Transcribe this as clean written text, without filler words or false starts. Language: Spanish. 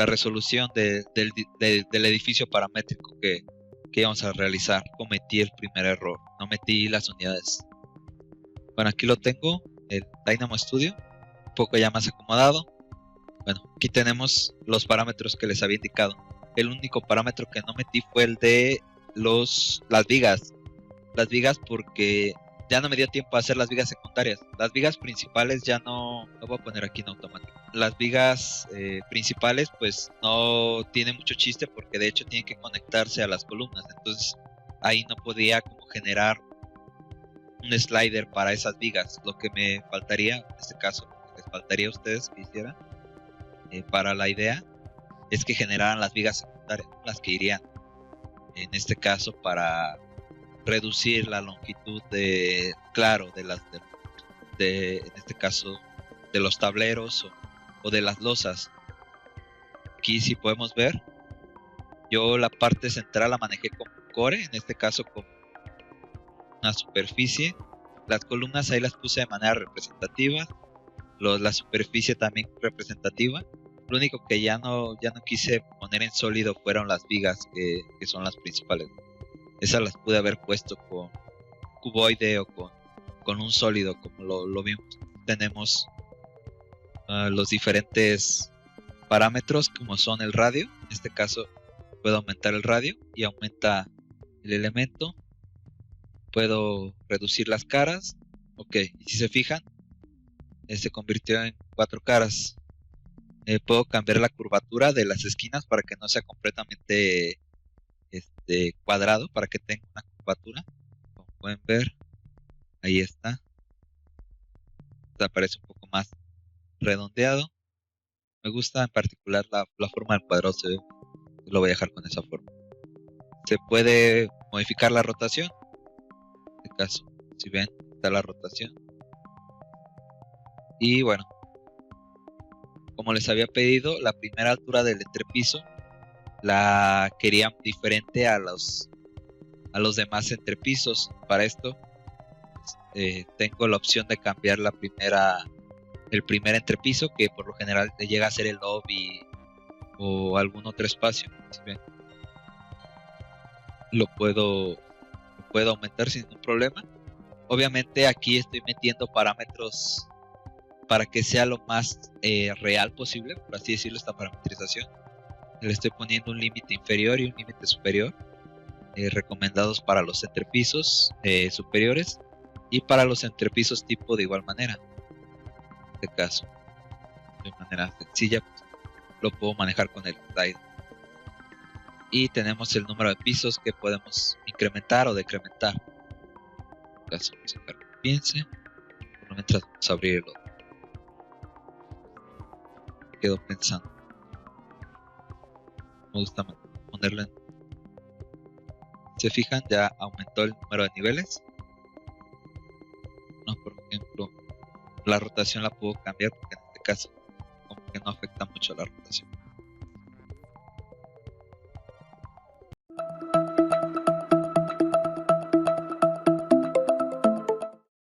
la resolución del edificio paramétrico que íbamos a realizar. Cometí el primer error, no metí las unidades. Bueno, aquí lo tengo, el Dynamo Studio, un poco ya más acomodado. Bueno, aquí tenemos los parámetros que les había indicado. El único parámetro que no metí fue el de las vigas. Las vigas, porque ya no me dio tiempo a hacer las vigas secundarias. Las vigas principales ya no, lo voy a poner aquí en automático. Las vigas principales pues no tienen mucho chiste, porque de hecho tienen que conectarse a las columnas. Entonces ahí no podía como generar un slider para esas vigas. Lo que me faltaría, en este caso, lo que les faltaría a ustedes que hicieran para la idea, es que generaran las vigas secundarias, las que irían en este caso para reducir la longitud de en este caso de los tableros o de las losas. Aquí si podemos ver, yo la parte central la manejé como core, en este caso como una superficie. Las columnas ahí las puse de manera representativa, la superficie también representativa. Lo único que ya no quise poner en sólido fueron las vigas, que son las principales. Esas las pude haber puesto con cuboide o con un sólido, como lo vimos. Tenemos los diferentes parámetros, como son el radio. En este caso puedo aumentar el radio y aumenta el elemento. Puedo reducir las caras. Ok, y si se fijan, se convirtió en 4 caras. Puedo cambiar la curvatura de las esquinas para que no sea completamente cuadrado, para que tenga una curvatura. Como pueden ver, ahí está. Aparece un poco más redondeado. Me gusta en particular la forma del cuadrado. Lo voy a dejar con esa forma. Se puede modificar la rotación. En este caso, si ven, está la rotación. Y bueno, como les había pedido, la primera altura del entrepiso la quería diferente a los demás entrepisos. Para esto tengo la opción de cambiar el primer entrepiso, que por lo general llega a ser el lobby o algún otro espacio. Si ven, lo puedo aumentar sin ningún problema. Obviamente aquí estoy metiendo parámetros para que sea lo más real posible, por así decirlo, esta parametrización. Le estoy poniendo un límite inferior y un límite superior, recomendados para los entrepisos superiores y para los entrepisos tipo de igual manera. En este caso, de manera sencilla, pues, lo puedo manejar con el slide. Y tenemos el número de pisos que podemos incrementar o decrementar. En este caso, vamos a dejar que piense. Por lo mientras vamos a abrir el otro. Quedo pensando. Me gusta ponerlo en... ¿Se fijan? Ya aumentó el número de niveles. No, por ejemplo, la rotación la puedo cambiar, porque en este caso como que no afecta mucho la rotación.